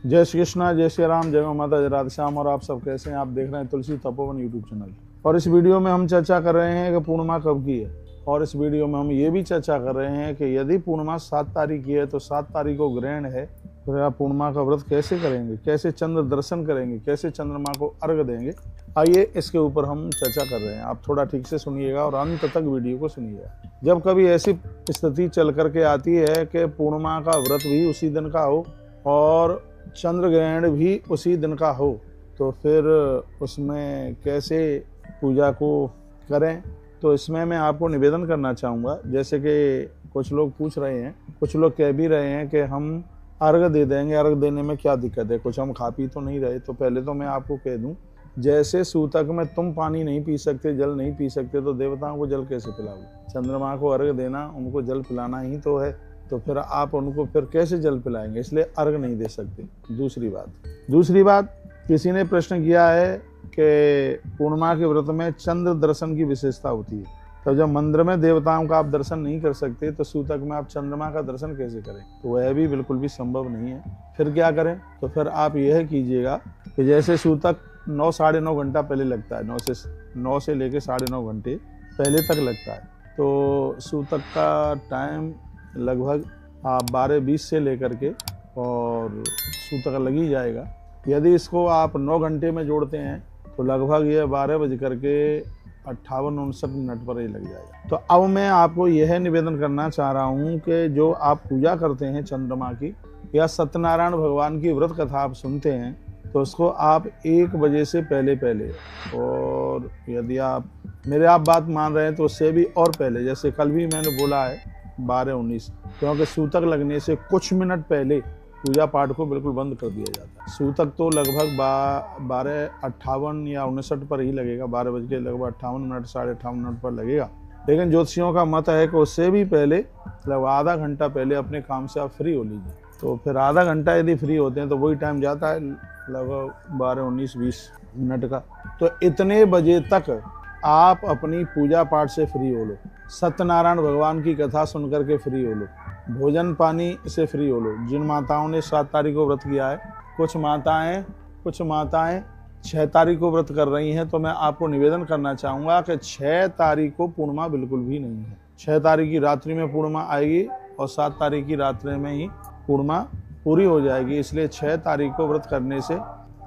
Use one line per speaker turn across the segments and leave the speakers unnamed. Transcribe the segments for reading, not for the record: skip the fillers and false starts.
जय श्री कृष्णा, जय श्री राम, जय माता, जय राधे श्याम। और आप सब कैसे हैं? आप देख रहे हैं तुलसी तपोवन यूट्यूब चैनल। और इस वीडियो में हम चर्चा कर रहे हैं कि पूर्णिमा कब की है। और इस वीडियो में हम ये भी चर्चा कर रहे हैं कि यदि पूर्णिमा 7 तारीख की है तो 7 तारीख को ग्रहण है, तो आप पूर्णिमा का व्रत कैसे करेंगे, कैसे चंद्र दर्शन करेंगे, कैसे चंद्रमा को अर्घ देंगे। आइए इसके ऊपर हम चर्चा कर रहे हैं। आप थोड़ा ठीक से सुनिएगा और अंत तक वीडियो को सुनिएगा। जब कभी ऐसी स्थिति चल करके आती है कि पूर्णिमा का व्रत भी उसी दिन का हो और चंद्र ग्रहण भी उसी दिन का हो, तो फिर उसमें कैसे पूजा को करें। तो इसमें मैं आपको निवेदन करना चाहूँगा, जैसे कि कुछ लोग पूछ रहे हैं, कुछ लोग कह भी रहे हैं कि हम अर्घ दे देंगे, अर्घ देने में क्या दिक्कत है, कुछ हम खा पी तो नहीं रहे। तो पहले तो मैं आपको कह दूं, जैसे सूतक में तुम पानी नहीं पी सकते, जल नहीं पी सकते, तो देवताओं को जल कैसे पिलाओगे। चंद्रमा को अर्घ देना, उनको जल पिलाना ही तो है, तो फिर आप उनको फिर कैसे जल पिलाएंगे, इसलिए अर्घ नहीं दे सकते। दूसरी बात किसी ने प्रश्न किया है कि पूर्णिमा के व्रत में चंद्र दर्शन की विशेषता होती है, तो जब मंदिर में देवताओं का आप दर्शन नहीं कर सकते तो सूतक में आप चंद्रमा का दर्शन कैसे करें। तो वह भी बिल्कुल भी संभव नहीं है। फिर क्या करें, तो फिर आप यह कीजिएगा कि जैसे सूतक 9 साढ़े 9 घंटा पहले लगता है, 9 से लेके 9.5 घंटे पहले तक लगता है, तो सूतक का टाइम लगभग 12:20 से लेकर के और सूतक लग ही जाएगा। यदि इसको आप 9 घंटे में जोड़ते हैं तो लगभग ये 12:58-59 पर ही लग जाएगा। तो अब मैं आपको यह निवेदन करना चाह रहा हूँ कि जो आप पूजा करते हैं चंद्रमा की या सत्यनारायण भगवान की व्रत कथा आप सुनते हैं, तो उसको आप 1 बजे से पहले, और यदि आप बात मान रहे हैं तो उससे भी और पहले, जैसे कल भी मैंने बोला है 12:19, क्योंकि सूतक लगने से कुछ मिनट पहले पूजा पाठ को बिल्कुल बंद कर दिया जाता है। सूतक तो लगभग 12:58 या 59 पर ही लगेगा, 12 बज के लगभग 58 मिनट, 58.5 पर लगेगा। लेकिन ज्योतिषियों का मत है कि उससे भी पहले, मतलब आधा घंटा पहले अपने काम से आप फ्री हो लीजिए। तो फिर आधा घंटा यदि फ्री होते हैं तो वही टाइम जाता है लगभग 12:19-20 मिनट का। तो इतने बजे तक आप अपनी पूजा पाठ से फ्री हो लो, सत्यनारायण भगवान की कथा सुन करके फ्री हो लो, भोजन पानी से फ्री हो लो। जिन माताओं ने 7 तारीख को व्रत किया है, कुछ माताएं 6 तारीख को व्रत कर रही हैं, तो मैं आपको निवेदन करना चाहूँगा कि 6 तारीख को पूर्णिमा बिल्कुल भी नहीं है। 6 तारीख की रात्रि में पूर्णिमा आएगी और 7 तारीख की रात्रि में ही पूर्णिमा पूरी हो जाएगी। इसलिए 6 तारीख को व्रत करने से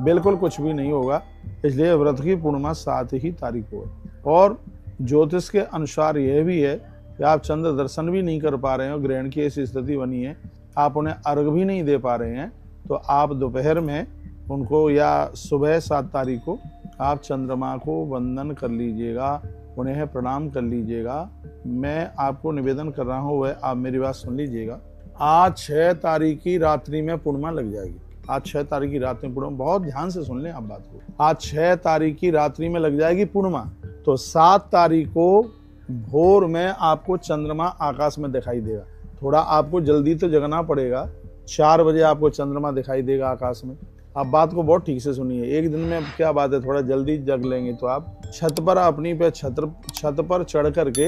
बिल्कुल कुछ भी नहीं होगा। इसलिए व्रत की पूर्णिमा 7 ही तारीख को है। और ज्योतिष के अनुसार यह भी है कि आप चंद्र दर्शन भी नहीं कर पा रहे हैं, ग्रहण की ऐसी स्थिति बनी है, आप उन्हें अर्घ भी नहीं दे पा रहे हैं, तो आप दोपहर में उनको या सुबह 7 तारीख को आप चंद्रमा को वंदन कर लीजिएगा, उन्हें प्रणाम कर लीजिएगा। मैं आपको निवेदन कर रहा हूँ, वह आप मेरी बात सुन लीजिएगा। आज 6 तारीख की रात्रि में पूर्णिमा लग जाएगी। आज 6 तारीख की रात्रि में पूर्णिमा, बहुत ध्यान से सुन लें आप बात को। आज 6 तारीख की रात्रि में लग जाएगी पूर्णिमा, तो 7 तारीख को भोर में आपको चंद्रमा आकाश में दिखाई देगा। थोड़ा आपको जल्दी तो जगना पड़ेगा, 4 बजे आपको चंद्रमा दिखाई देगा आकाश में। आप बात को बहुत ठीक से सुनिए, एक दिन में क्या बात है, थोड़ा जल्दी जग लेंगे तो आप छत पर अपनी पे छत पर चढ़ करके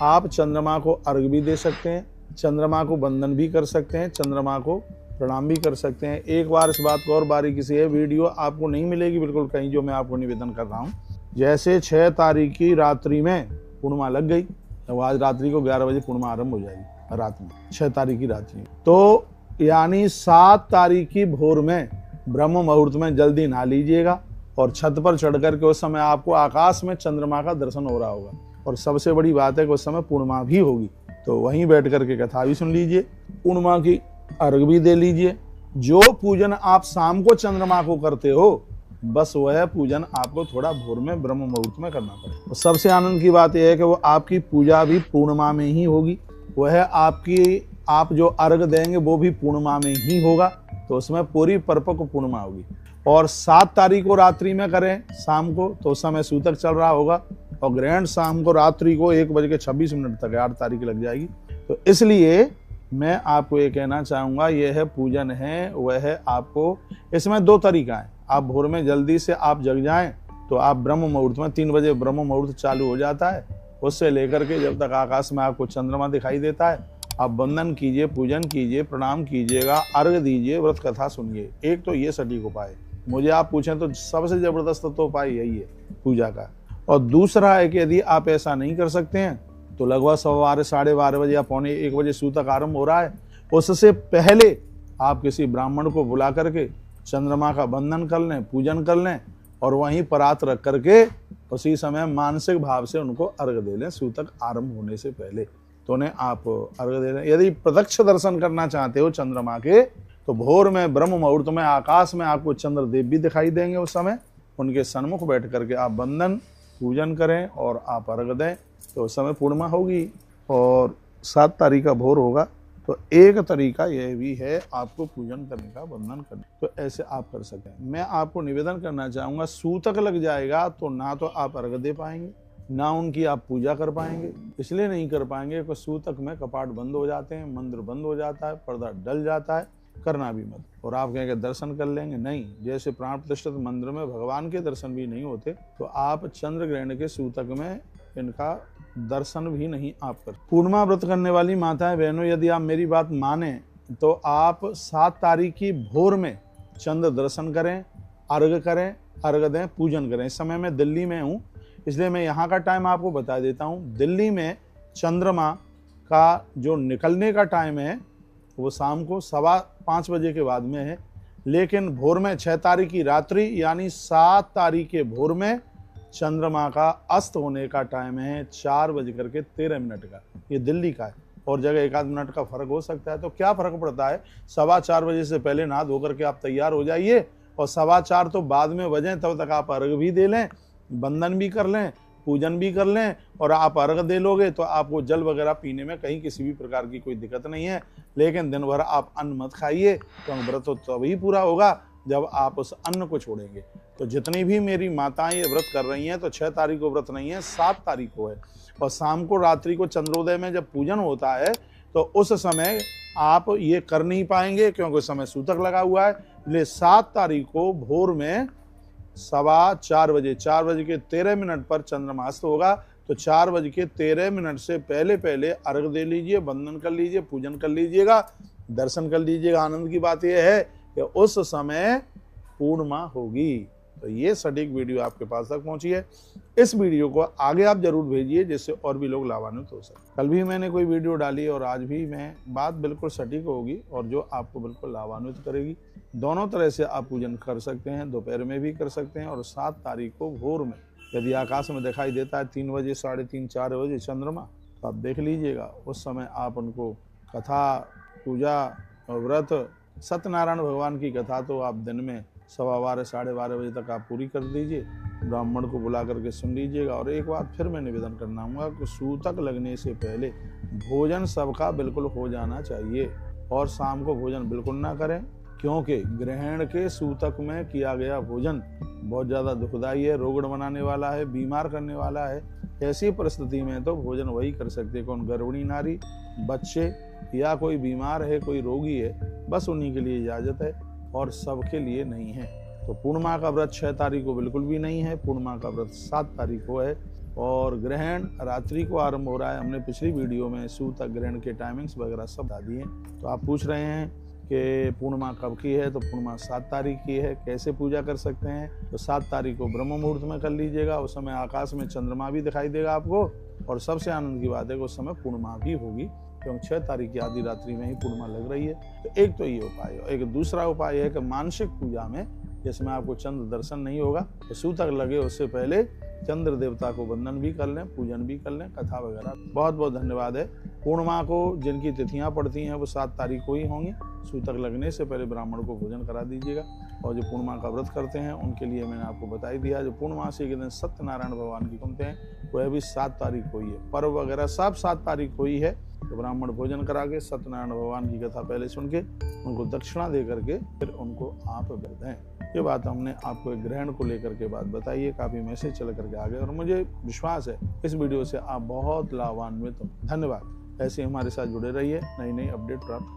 आप चंद्रमा को अर्घ भी दे सकते हैं, चंद्रमा को वंदन भी कर सकते हैं, चंद्रमा को प्रणाम भी कर सकते हैं। एक बार इस बात को और बारीकी से, वीडियो आपको नहीं मिलेगी बिल्कुल कहीं, जो मैं आपको निवेदन कर रहा हूँ। जैसे 6 तारीख की रात्रि में पूर्णिमा लग गई, तो आज रात्रि को 11 बजे पूर्णिमा आरंभ हो जाएगी रात में, 6 तारीख की रात्रि। तो यानी 7 तारीख की भोर में ब्रह्म मुहूर्त में जल्दी नहा लीजिएगा और छत पर चढ़ करके उस समय आपको आकाश में चंद्रमा का दर्शन हो रहा होगा। और सबसे बड़ी बात है कि उस समय पूर्णिमा भी होगी, तो वहीं बैठ करके कथा भी सुन लीजिए, पूर्णिमा की अर्घ भी दे लीजिए। जो पूजन आप शाम को चंद्रमा को करते हो, बस वह पूजन आपको थोड़ा भोर में ब्रह्म मुहूर्त में करना पड़ेगा। और सबसे आनंद की बात यह है कि वो आपकी पूजा भी पूर्णिमा में ही होगी, वह आप जो अर्घ देंगे वो भी पूर्णिमा में ही होगा, तो उसमें पूरी परिपक्व पूर्णिमा होगी। और 7 तारीख को रात्रि में करें शाम को, तो उस समय सूतक चल रहा होगा, और ग्रहण शाम को रात्रि को 1:26 तक 8 तारीख लग जाएगी। तो इसलिए मैं आपको ये कहना चाहूँगा, यह पूजन है वह आपको, इसमें 2 तरीका है। आप भोर में जल्दी से आप जग जाएं तो आप ब्रह्म मुहूर्त में 3 बजे ब्रह्म मुहूर्त चालू हो जाता है, उससे लेकर के जब तक आकाश में आपको चंद्रमा दिखाई देता है, आप बंधन कीजिए, पूजन कीजिए, प्रणाम कीजिएगा, अर्घ दीजिए, व्रत कथा सुनिए। एक तो ये सटीक उपाय, मुझे आप पूछें तो सबसे जबरदस्त तो उपाय यही है पूजा का। और दूसरा है कि यदि आप ऐसा नहीं कर सकते हैं तो लगभग 12:15 साढ़े 12 बजे या पौने 1 बजे सूतक आरंभ हो रहा है, उससे पहले आप किसी ब्राह्मण को बुला करके चंद्रमा का बंधन कर लें, पूजन कर लें और वहीं परात रख करके उसी समय मानसिक भाव से उनको अर्घ दे लें सूतक आरंभ होने से पहले। तो उन्हें आप अर्घ दे लें। यदि प्रत्यक्ष दर्शन करना चाहते हो चंद्रमा के तो भोर में ब्रह्म मुहूर्त में आकाश में आपको चंद्रदेव भी दिखाई देंगे। उस समय उनके सन्मुख बैठ करके आप बंधन पूजन करें और आप अर्घ दें तो उस समय पूर्णिमा होगी और 7 तारीख का भोर होगा। तो एक तरीका यह भी है आपको पूजन करने का, बंधन करने, तो ऐसे आप कर सकें। मैं आपको निवेदन करना चाहूँगा, सूतक लग जाएगा तो ना तो आप अर्घ दे पाएंगे, ना उनकी आप पूजा कर पाएंगे। इसलिए नहीं कर पाएंगे कि सूतक में कपाट बंद हो जाते हैं, मंदिर बंद हो जाता है, पर्दा डल जाता है, करना भी मत। और आप कहेंगे दर्शन कर लेंगे, नहीं। जैसे प्राण प्रतिष्ठित मंदिर में भगवान के दर्शन भी नहीं होते तो आप चंद्र ग्रहण के सूतक में इनका दर्शन भी नहीं आप कर। पूर्णिमा व्रत करने वाली माताएं बहनों, यदि आप मेरी बात माने तो आप 7 तारीख की भोर में चंद्र दर्शन करें, अर्घ करें, अर्घ दें, पूजन करें। इस समय मैं दिल्ली में हूँ इसलिए मैं यहाँ का टाइम आपको बता देता हूँ। दिल्ली में चंद्रमा का जो निकलने का टाइम है वो शाम को 5:15 बजे के बाद में है, लेकिन भोर में 6 तारीख की रात्रि यानी 7 तारीख के भोर में चंद्रमा का अस्त होने का टाइम है 4:13 का। ये दिल्ली का है और जगह 1 आध मिनट का फर्क हो सकता है। तो क्या फर्क पड़ता है, 4:15 बजे से पहले नहा धो करके आप तैयार हो जाइए और 4:15 तो बाद में बजें, तब तक आप अर्घ भी दे लें, बंधन भी कर लें, पूजन भी कर लें और आप अर्घ दे लोगे तो आपको जल वगैरह पीने में कहीं किसी भी प्रकार की कोई दिक्कत नहीं है। लेकिन दिन भर आप अन्न मत खाइए, तो व्रत तो तभी पूरा होगा जब आप उस अन्न को छोड़ेंगे। तो जितनी भी मेरी माताएं ये व्रत कर रही हैं तो 6 तारीख को व्रत नहीं है, 7 तारीख को है। और शाम को रात्रि को चंद्रोदय में जब पूजन होता है तो उस समय आप ये कर नहीं पाएंगे क्योंकि उस समय सूतक लगा हुआ है। इसलिए 7 तारीख को भोर में 4:15 बजे 4:13 पर चंद्रमा अस्त होगा। तो 4:13 से पहले अर्घ दे लीजिए, बंधन कर लीजिए, पूजन कर लीजिएगा, दर्शन कर लीजिएगा। आनंद की बात यह है कि उस समय पूर्णिमा होगी। तो ये सटीक वीडियो आपके पास तक पहुंची है। इस वीडियो को आगे आप जरूर भेजिए जिससे और भी लोग लाभान्वित हो सके। कल भी मैंने कोई वीडियो डाली और आज भी मैं बात बिल्कुल सटीक होगी और जो आपको बिल्कुल लाभान्वित करेगी। दोनों तरह से आप पूजन कर सकते हैं, दोपहर में भी कर सकते हैं और 7 तारीख को भोर में यदि आकाश में दिखाई देता है 3 बजे, 3:30, 4 बजे चंद्रमा, तो आप देख लीजिएगा। उस समय आप उनको कथा, पूजा और व्रत, सत्यनारायण भगवान की कथा तो आप दिन में 12:15 साढ़े 12 बजे तक आप पूरी कर दीजिए। ब्राह्मण को बुला करके सुन लीजिएगा। और एक बात फिर मैं निवेदन करना चाहूँगा कि सूतक लगने से पहले भोजन सबका बिल्कुल हो जाना चाहिए और शाम को भोजन बिल्कुल ना करें, क्योंकि ग्रहण के सूतक में किया गया भोजन बहुत ज़्यादा दुखदायी है, रोगण बनाने वाला है, बीमार करने वाला है। ऐसी परिस्थिति में तो भोजन वही कर सकते, कौन गर्भिणी नारी, बच्चे या कोई बीमार है, कोई रोगी है, बस उन्हीं के लिए इजाज़त है और सबके लिए नहीं है। तो पूर्णिमा का व्रत 6 तारीख को बिल्कुल भी नहीं है, पूर्णिमा का व्रत 7 तारीख को है और ग्रहण रात्रि को आरंभ हो रहा है। हमने पिछली वीडियो में सूतक ग्रहण के टाइमिंग्स वगैरह सब बता दिए। तो आप पूछ रहे हैं कि पूर्णिमा कब की है, तो पूर्णिमा 7 तारीख की है। कैसे पूजा कर सकते हैं, तो 7 तारीख को ब्रह्म मुहूर्त में कर लीजिएगा। उस समय आकाश में चंद्रमा भी दिखाई देगा आपको और सबसे आनंद की बात है कि उस समय पूर्णिमा भी होगी, क्योंकि 6 तारीख की आधी रात्रि में ही पूर्णिमा लग रही है। तो एक तो ये उपाय है। एक दूसरा उपाय है कि मानसिक पूजा में जिसमें आपको चंद्र दर्शन नहीं होगा तो सूतक लगे उससे पहले चंद्र देवता को बंधन भी कर लें, पूजन भी कर लें, कथा वगैरह। बहुत बहुत धन्यवाद है। पूर्णिमा को जिनकी तिथियां पड़ती हैं वो 7 तारीख को ही होंगी। सूतक लगने से पहले ब्राह्मण को भोजन करा दीजिएगा। और जो पूर्णिमा का व्रत करते हैं उनके लिए मैंने आपको बता ही दिया। जो पूर्णमासी के दिन सत्यनारायण भगवान की कुमते हैं वह भी 7 तारीख को ही है। पर्व वगैरह सब 7 तारीख को ही है। तो ब्राह्मण भोजन करा के सत्यनारायण भगवान की कथा पहले सुन के उनको दक्षिणा दे करके फिर उनको आप व्रत दें। ये बात हमने आपको एक ग्रहण को लेकर के बात बताई है। काफ़ी मैसेज चल करके आ गए और मुझे विश्वास है इस वीडियो से आप बहुत लाभान्वित हो। धन्यवाद। ऐसे हमारे साथ जुड़े रहिए, नई नई अपडेट प्राप्त